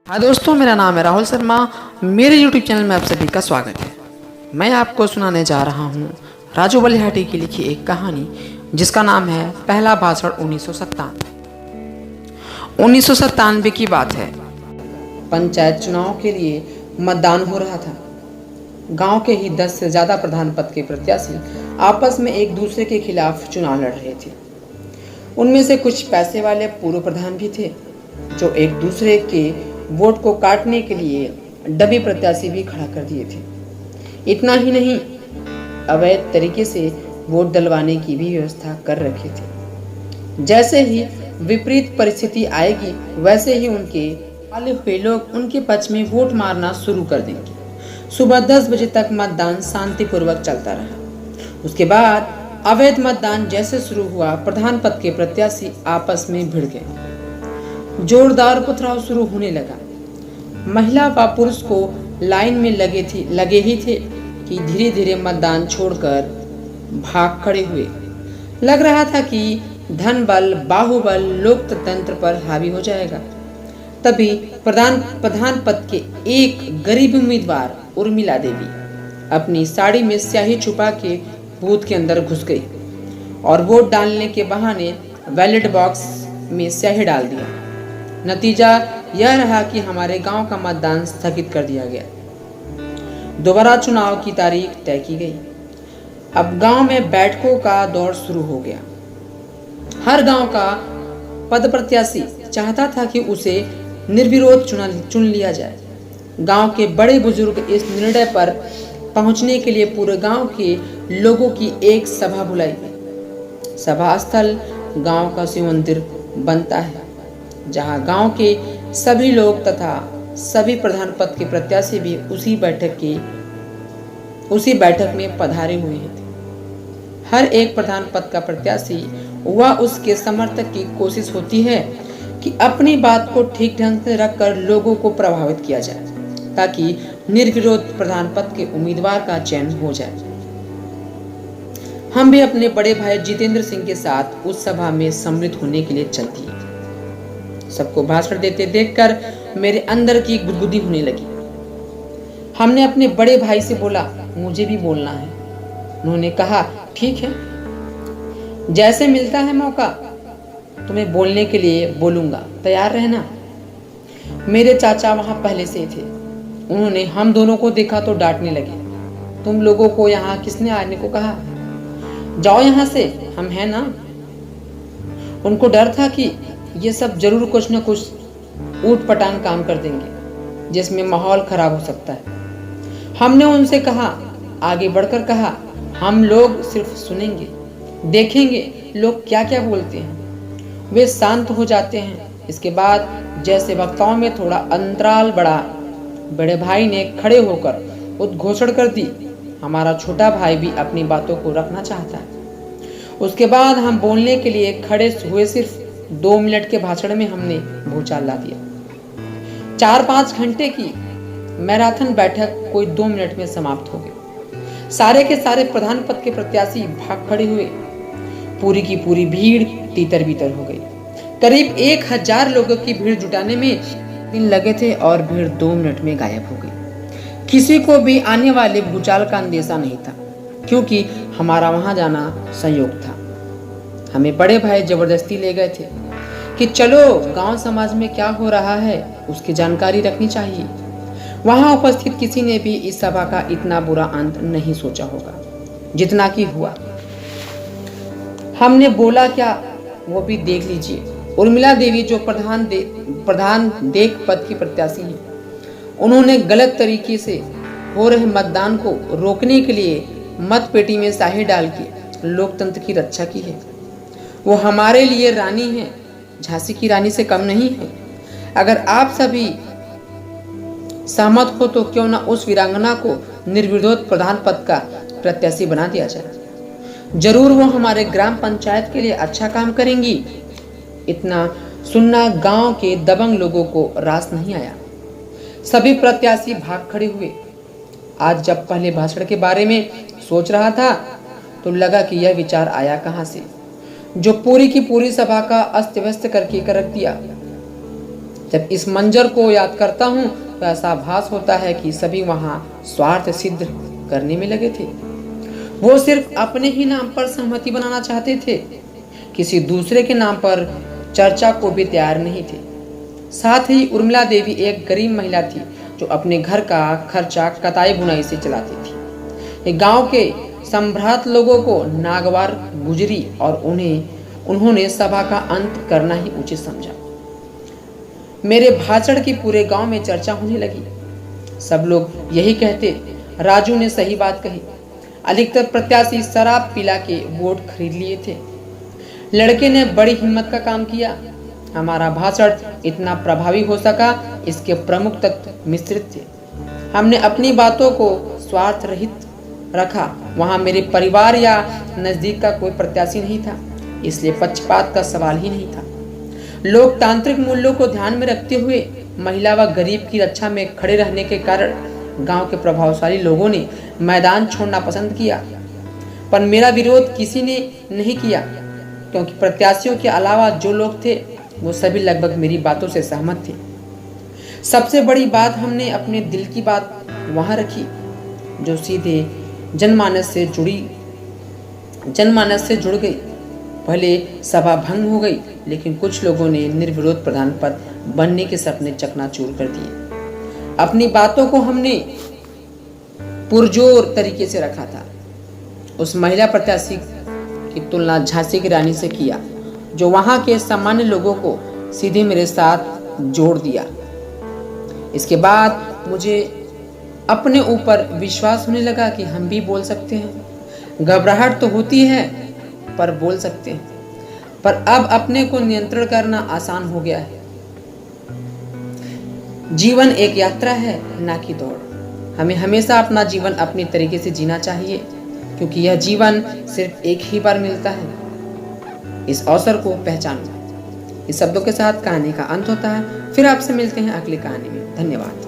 हाँ दोस्तों, मेरा नाम है राहुल शर्मा। मेरे यूट्यूब चैनल में आप सभी का स्वागत है। मैं आपको सुनाने जा रहा हूँ राजू बलिहाटी की लिखी एक कहानी जिसका नाम है पहला भाषण 1997 की बात है। पंचायत चुनाव के लिए मतदान हो रहा था। गांव के ही 10 से ज़्यादा प्रधान पद के प्रत्याशी आपस में एक दूसरे के खिलाफ चुनाव लड़ रहे थे। उनमें से कुछ पैसे वाले पूर्व प्रधान भी थे जो एक दूसरे के वोट को काटने के लिए डमी प्रत्याशी भी खड़ा कर दिए थे। इतना ही नहीं, अवैध तरीके से वोट डलवाने की भी व्यवस्था कर रखे थे। जैसे ही विपरीत परिस्थिति आएगी वैसे ही उनके वाले हुए लोग उनके पक्ष में वोट मारना शुरू कर देंगे। सुबह 10 बजे तक मतदान शांतिपूर्वक चलता रहा। उसके बाद अवैध मतदान जैसे शुरू हुआ, प्रधान पद के प्रत्याशी आपस में भिड़ गए। जोरदार पथराव शुरू होने लगा। महिला व पुरुष को लाइन में लगे ही थे कि धीरे धीरे मतदान छोड़कर भाग खड़े हुए। लग रहा था कि धन बल, बाहुबल लोकतंत्र पर हावी हो जाएगा। तभी प्रधान पद के एक गरीब उम्मीदवार उर्मिला देवी अपनी साड़ी में स्याही छुपा के बूथ के अंदर घुस गई और वोट डालने के बहाने बैलेट बॉक्स में स्याही डाल दिया। नतीजा यह रहा कि हमारे गांव का मतदान स्थगित कर दिया गया। दोबारा चुनाव की तारीख तय की गई। अब गांव में बैठकों का दौर शुरू हो गया। हर गांव का पद प्रत्याशी चाहता था कि उसे निर्विरोध चुन लिया जाए। गांव के बड़े बुजुर्ग इस निर्णय पर पहुंचने के लिए पूरे गांव के लोगों की एक सभा बुलाई। सभा स्थल गांव का शिव मंदिर बनता है, जहां गांव के सभी लोग तथा सभी प्रधान पद के प्रत्याशी भी उसी बैठक में पधारे हुए थे। हर एक प्रधान पद का प्रत्याशी व उसके समर्थक की कोशिश होती है कि अपनी बात को ठीक ढंग से रखकर लोगों को प्रभावित किया जाए ताकि निर्विरोध प्रधान पद के उम्मीदवार का चयन हो जाए। हम भी अपने बड़े भाई जितेंद्र सिंह के साथ उस सभा में सम्मिलित होने के लिए चल दिए। सबको भाषण देते देखकर मेरे अंदर की गुदगुदी होने लगी। हमने अपने बड़े भाई से बोला, मुझे भी बोलना है। उन्होंने कहा, ठीक है, जैसे मिलता है मौका तुम्हें बोलने के लिए बोलूंगा, तैयार रहना। मेरे चाचा वहां पहले से थे। उन्होंने हम दोनों को देखा तो डांटने लगे, तुम लोगों को यहाँ किसने आने को कहा? जाओ यहाँ से, हम हैं ना। उनको डर था कि ये सब जरूर कुछ न कुछ ऊट-पटांग काम कर देंगे जिसमें माहौल खराब हो सकता है। हमने उनसे कहा, आगे बढ़कर कहा, हम लोग सिर्फ सुनेंगे, देखेंगे लोग क्या क्या बोलते हैं। वे शांत हो जाते हैं। इसके बाद जैसे वक्ताओं में थोड़ा अंतराल बढ़ा, बड़े भाई ने खड़े होकर उद्घोषणा कर दी, हमारा छोटा भाई भी अपनी बातों को रखना चाहता है। उसके बाद हम बोलने के लिए खड़े हुए। सिर्फ 2 मिनट के भाषण में हमने भूचाल ला दिया। 4-5 घंटे की मैराथन बैठक कोई 2 मिनट में समाप्त हो गई। सारे के सारे प्रधान पद के प्रत्याशी भाग खड़े हुए। पूरी की पूरी भीड़ तीतर बीतर हो गई। करीब 1000 लोगों की भीड़ जुटाने में दिन लगे थे और भीड़ 2 मिनट में गायब हो गई। किसी को भी आने वाले भूचाल का अंदेशा नहीं था, क्योंकि हमारा वहां जाना संयोग था। हमें बड़े भाई जबरदस्ती ले गए थे कि चलो गांव समाज में क्या हो रहा है उसकी जानकारी रखनी चाहिए। वहां उपस्थित किसी ने भी इस सभा का इतना बुरा अंत नहीं सोचा होगा जितना कि हुआ। हमने बोला क्या वो भी देख लीजिए। उर्मिला देवी जो प्रधान देख पद की प्रत्याशी हैं, उन्होंने गलत तरीके से हो रहे मतदान को रोकने के लिए मत पेटी में स्याही डाल के लोकतंत्र की रक्षा की है। वो हमारे लिए रानी है, झांसी की रानी से कम नहीं है। अगर आप सभी सहमत हो तो क्यों ना उस वीरांगना को निर्विरोध प्रधान पद का प्रत्याशी बना दिया जाए। जरूर वो हमारे ग्राम पंचायत के लिए अच्छा काम करेंगी। इतना सुनना गांव के दबंग लोगों को रास नहीं आया। सभी प्रत्याशी भाग खड़े हुए। आज जब पहले भाषण के बारे में सोच रहा था तो लगा कि यह विचार आया कहां से, जो पूरी की पूरी सभा का अस्त व्यस्त करके रख दिया। जब इस मंजर को याद करता हूँ तो ऐसा आभास होता है कि सभी वहाँ स्वार्थ सिद्ध करने में लगे थे। वो सिर्फ अपने ही नाम पर सहमति बनाना चाहते थे, किसी दूसरे के नाम पर चर्चा को भी तैयार नहीं थे। साथ ही उर्मिला देवी एक गरीब महिला थी जो अपने घर का खर्चा कताई बुनाई से चलाती थी। गांव के संभ्रांत लोगों को नागवार गुजरी और उन्होंने सभा का अंत करना ही उचित समझा। मेरे भाषण की पूरे गांव में चर्चा होने लगी। सब लोग यही कहते, राजू ने सही बात कही। अधिकतर प्रत्याशी शराब पिला के वोट खरीद लिए थे। लड़के ने बड़ी हिम्मत का काम किया। हमारा भाषण इतना प्रभावी हो सका, इसके प्रमुख तत्व मिश्रित थे। हमने अपनी बातों को स्वार्थ रहित रखा। वहां मेरे परिवार या नजदीक का कोई प्रत्याशी नहीं था, इसलिए पक्षपात का सवाल ही नहीं था। लोकतांत्रिक मूल्यों को ध्यान में रखते हुए महिला व गरीब की रक्षा में खड़े रहने के कारण गांव के प्रभावशाली लोगों ने मैदान छोड़ना पसंद किया, पर मेरा विरोध किसी ने नहीं किया, क्योंकि प्रत्याशियों के अलावा जो लोग थे वो सभी लगभग मेरी बातों से सहमत थे। सबसे बड़ी बात, हमने अपने दिल की बात वहां रखी जो सीधे जनमानस से जुड़ गई। भले सभा भंग हो गई, लेकिन कुछ लोगों ने निर्विरोध प्रधान पद बनने के सपने चकनाचूर कर दिए। अपनी बातों को हमने पुरजोर तरीके से रखा था। उस महिला प्रत्याशी की तुलना झांसी की रानी से किया, जो वहां के सामान्य लोगों को सीधे मेरे साथ जोड़ दिया। इसके बाद मुझे अपने ऊपर विश्वास होने लगा कि हम भी बोल सकते हैं। घबराहट तो होती है, पर बोल सकते हैं। पर अब अपने को नियंत्रण करना आसान हो गया है। जीवन एक यात्रा है, ना कि दौड़। हमें हमेशा अपना जीवन अपने तरीके से जीना चाहिए, क्योंकि यह जीवन सिर्फ एक ही बार मिलता है। इस अवसर को पहचानो। इस शब्दों के साथ कहानी का अंत होता है। फिर आपसे मिलते हैं अगली कहानी में। धन्यवाद।